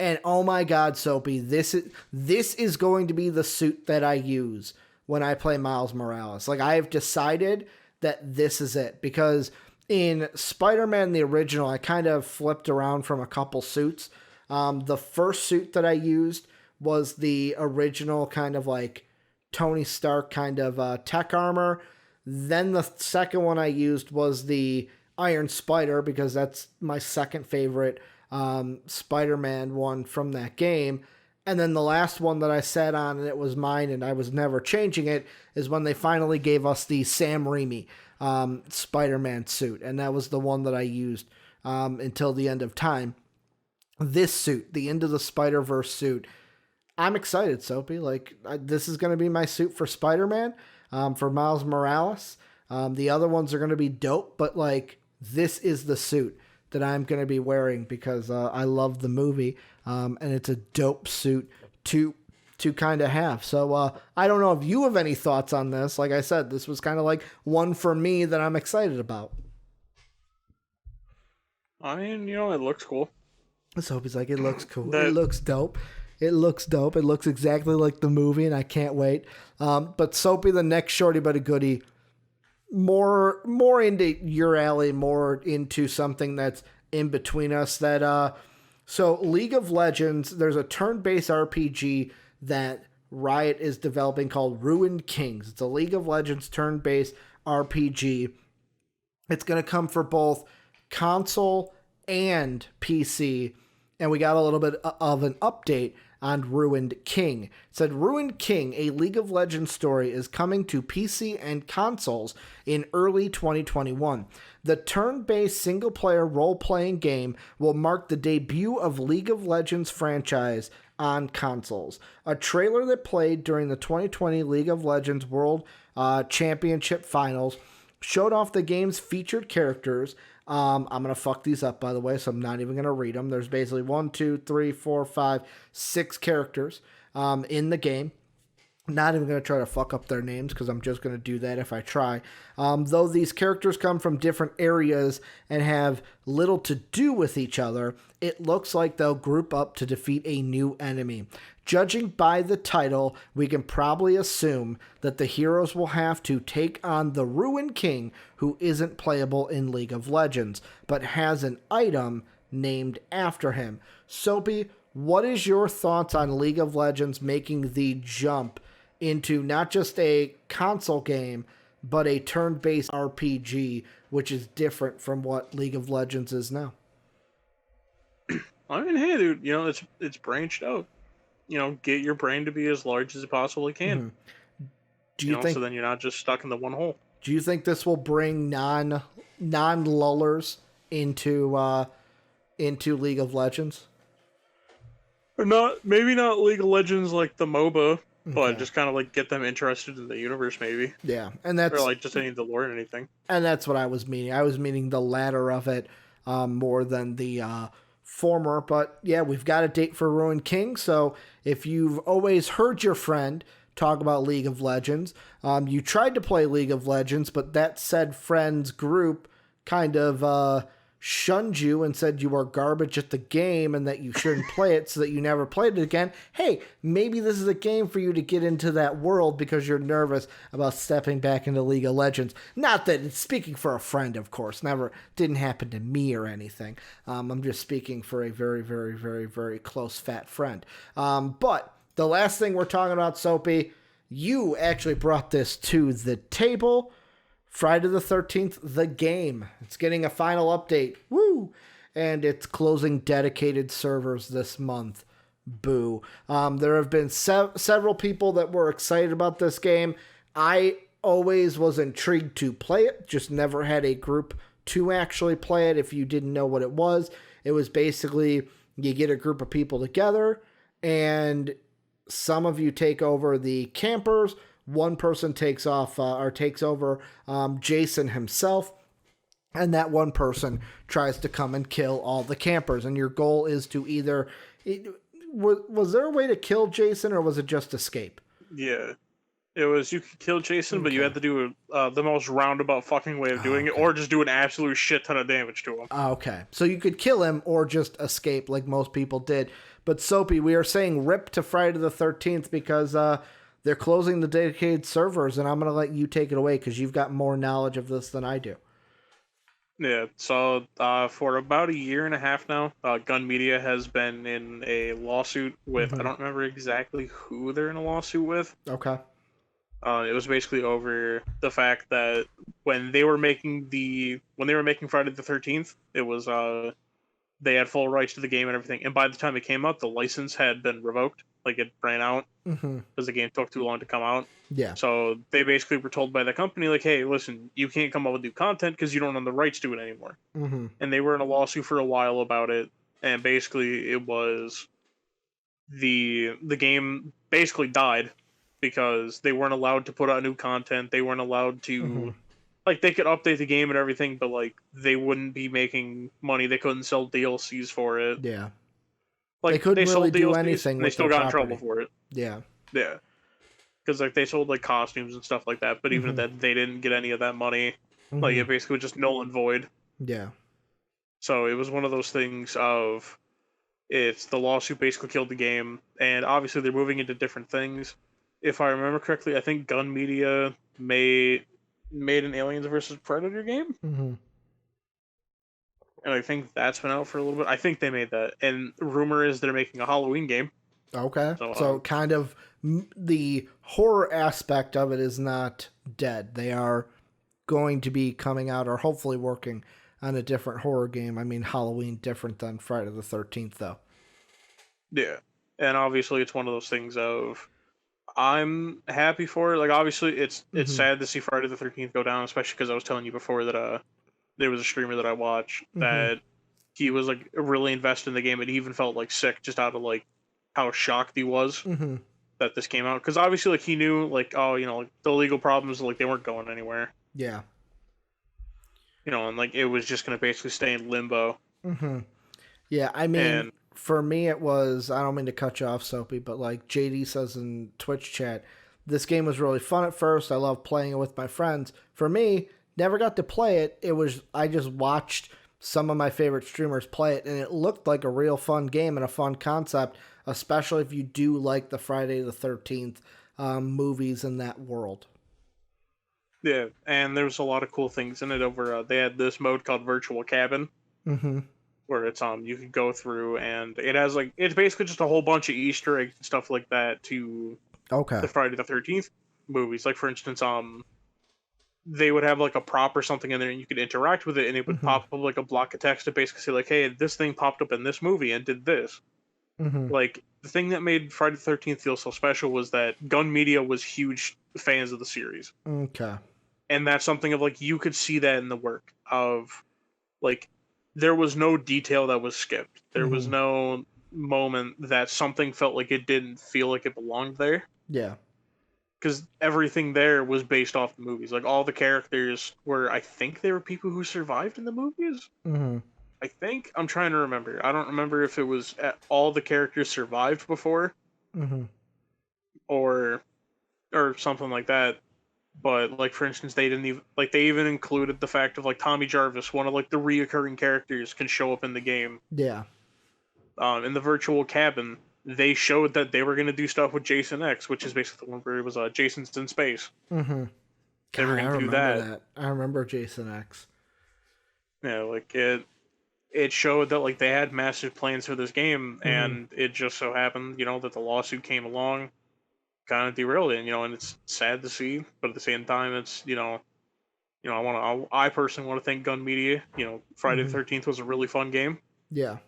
And oh my God, Soapy, this is going to be the suit that I use when I play Miles Morales. Like, I have decided that this is it, because in Spider-Man, the original, I kind of flipped around from a couple suits. The first suit that I used was the original kind of like Tony Stark kind of tech armor. Then the second one I used was the Iron Spider, because that's my second favorite Spider-Man one from that game. And then the last one that I sat on, and it was mine and I was never changing it, is when they finally gave us the Sam Raimi Spider-Man suit, and that was the one that I used until the end of time. This suit, the Into the Spider-Verse suit, I'm excited, Soapy. Like, this is going to be my suit for Spider-Man, for Miles Morales. The other ones are going to be dope, but like, this is the suit that I'm going to be wearing because I love the movie, and it's a dope suit to to kind of have. So I don't know if you have any thoughts on this. Like I said, this was kind of like one for me that I'm excited about. I mean, it looks cool. Soapy's like, it looks cool. It looks dope. It looks dope. It looks exactly like the movie, and I can't wait. But Soapy, the next shorty but a goodie, more into your alley, more into something that's in between us. So League of Legends, there's a turn-based RPG that Riot is developing called Ruined Kings. It's a League of Legends turn-based RPG. It's going to come for both console and PC, and we got a little bit of an update on Ruined King. It said, Ruined King, a League of Legends story, is coming to PC and consoles in early 2021. The turn-based single-player role-playing game will mark the debut of League of Legends franchise on consoles. A trailer that played during the 2020 League of Legends World Championship Finals showed off the game's featured characters. I'm going to fuck these up, by the way, so I'm not even going to read them. There's basically 1, 2, 3, 4, 5, 6 characters in the game. Not even going to try to fuck up their names because I'm just going to do that if I try. Though these characters come from different areas and have little to do with each other, it looks like they'll group up to defeat a new enemy. Judging by the title, we can probably assume that the heroes will have to take on the Ruined King, who isn't playable in League of Legends, but has an item named after him. Soapy, what is your thoughts on League of Legends making the jump into not just a console game, but a turn-based RPG, which is different from what League of Legends is now? I mean, hey, dude, it's branched out. Get your brain to be as large as it possibly can. Mm-hmm. Do you think so then you're not just stuck in the one hole? Do you think this will bring non-lullers into League of Legends? Or not, maybe not League of Legends like the MOBA, but just kind of like get them interested in the universe, maybe. Yeah, and that's or like just any of the lore and anything. And that's what I was meaning. I was meaning the latter of it more than the former. But yeah, we've got a date for Ruined King. So if you've always heard your friend talk about League of Legends, you tried to play League of Legends, but that said friend's group kind of shunned you and said you are garbage at the game and that you shouldn't play it, so that you never played it again. Hey, maybe this is a game for you to get into that world because you're nervous about stepping back into League of Legends. Not that it's speaking for a friend, of course. Didn't happen to me or anything. I'm just speaking for a very, very, very, very close fat friend. But the last thing we're talking about, Soapy, you actually brought this to the table. Friday the 13th, the game. It's getting a final update. Woo! And it's closing dedicated servers this month. Boo. There have been several people that were excited about this game. I always was intrigued to play it, just never had a group to actually play it. If you didn't know what it was basically you get a group of people together and some of you take over the campers. One person takes over Jason himself, and that one person tries to come and kill all the campers. And your goal is to either... Was there a way to kill Jason, or was it just escape? Yeah. It was, you could kill Jason, but you had to do the most roundabout fucking way of doing it, or just do an absolute shit ton of damage to him. Okay. So you could kill him or just escape like most people did. But Soapy, we are saying rip to Friday the 13th because... they're closing the dedicated servers, and I'm going to let you take it away because you've got more knowledge of this than I do. Yeah, so for about a year and a half now, Gun Media has been in a lawsuit with, I don't remember exactly who they're in a lawsuit with. Okay. It was basically over the fact that when they were making Friday the 13th, it was they had full rights to the game and everything, and by the time it came out, the license had been revoked. Like, it ran out because the game took too long to come out. Yeah. So they basically were told by the company, like, hey, listen, you can't come up with new content because you don't own the rights to it anymore. And they were in a lawsuit for a while about it, and basically it was the game basically died because they weren't allowed to put out new content. They weren't allowed to... Like, they could update the game and everything, but, like, they wouldn't be making money. They couldn't sell DLCs for it. Yeah. Like, they couldn't really do anything and they still got in trouble for it. Yeah. Yeah. Because, like, they sold, like, costumes and stuff like that, but even then, they didn't get any of that money. Like, it basically was just null and void. Yeah. So it was one of those things of, it's the lawsuit basically killed the game, and obviously they're moving into different things. If I remember correctly, I think Gun Media made an Aliens vs. Predator game. And I think that's been out for a little bit. I think they made that. And rumor is they're making a Halloween game. Okay. So kind of the horror aspect of it is not dead. They are going to be coming out or hopefully working on a different horror game. I mean, Halloween different than Friday the 13th, though. Yeah. And obviously it's one of those things of, I'm happy for it. Like, obviously it's sad to see Friday the 13th go down, especially because I was telling you before that there was a streamer that I watched that he was, like, really invested in the game, and he even felt, like, sick just out of, like, how shocked he was that this came out. Because obviously, like, he knew, like, oh, you know, like, the legal problems, like, they weren't going anywhere. Yeah. You know, and, like, it was just going to basically stay in limbo. Yeah, I mean, for me it was, I don't mean to cut you off, Soapy, but like JD says in Twitch chat, this game was really fun at first. I loved playing it with my friends. For me, never got to play it. I just watched some of my favorite streamers play it, and it looked like a real fun game and a fun concept, especially if you do like the Friday the 13th movies in that world. Yeah, and there was a lot of cool things in it over, they had this mode called Virtual Cabin, where it's, you could go through, and it has, like, it's basically just a whole bunch of Easter eggs and stuff like that to the Friday the 13th movies. Like, for instance, they would have, like, a prop or something in there, and you could interact with it, and it would pop up, like, a block of text to basically say, like, hey, this thing popped up in this movie and did this. Like, the thing that made Friday the 13th feel so special was that Gun Media was huge fans of the series. Okay. And that's something of, like, you could see that in the work of, like, there was no detail that was skipped. There was no moment that something felt like it didn't feel like it belonged there. Yeah. Because everything there was based off the movies. Like, all the characters were, I think they were people who survived in the movies? I think. I'm trying to remember. I don't remember if it was all the characters survived before. Or something like that. But, like, for instance, they didn't even, like, they even included the fact of, like, Tommy Jarvis, one of, like, the reoccurring characters, can show up in the game. Yeah. In the Virtual Cabin, they showed that they were going to do stuff with Jason X, which is basically the one where it was Jason's in space. They were going to do that. I remember Jason X. Yeah, like, it showed that, like, they had massive plans for this game, and it just so happened, you know, that the lawsuit came along, kind of derailed it, you know, and it's sad to see, but at the same time, it's, I personally want to thank Gun Media. You know, Friday the 13th was a really fun game. Yeah.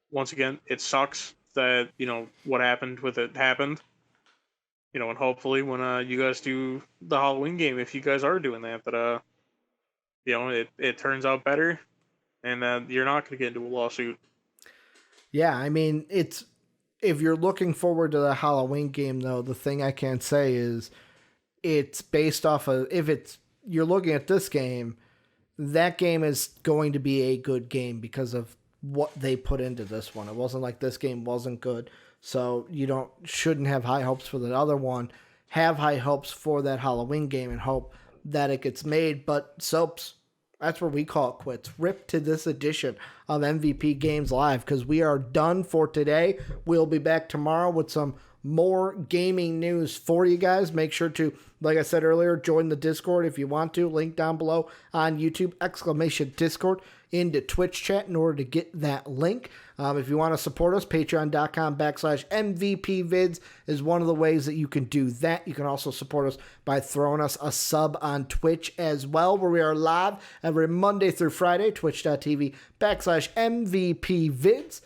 Once again, it sucks that, you know, what happened with it happened. You know, and hopefully when you guys do the Halloween game, if you guys are doing that, you know, it turns out better, and you're not going to get into a lawsuit. Yeah, I mean, if you're looking forward to the Halloween game, though, the thing I can say is it's based off of, you're looking at this game, that game is going to be a good game because of what they put into this one. It wasn't like this game wasn't good, so you shouldn't have high hopes for the other one. Have high hopes for that Halloween game and hope that it gets made. But Soaps, that's where we call it quits. Rip to this edition of MVP Games Live, because we are done for today. We'll be back tomorrow with some more gaming news for you guys. Make sure to, like I said earlier, join the Discord if you want to. Link down below on YouTube, !Discord, into Twitch chat in order to get that link. If you want to support us, patreon.com/MVPvids is one of the ways that you can do that. You can also support us by throwing us a sub on Twitch as well, where we are live every Monday through Friday, twitch.tv/MVPvids.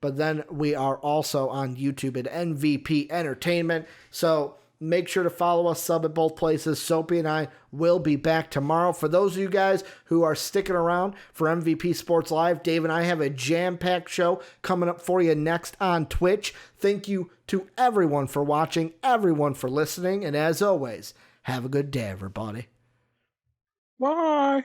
But then we are also on YouTube at MVP Entertainment. So make sure to follow us, sub at both places. Soapy and I will be back tomorrow. For those of you guys who are sticking around for MVP Sports Live, Dave and I have a jam-packed show coming up for you next on Twitch. Thank you to everyone for watching, everyone for listening, and as always, have a good day, everybody. Bye.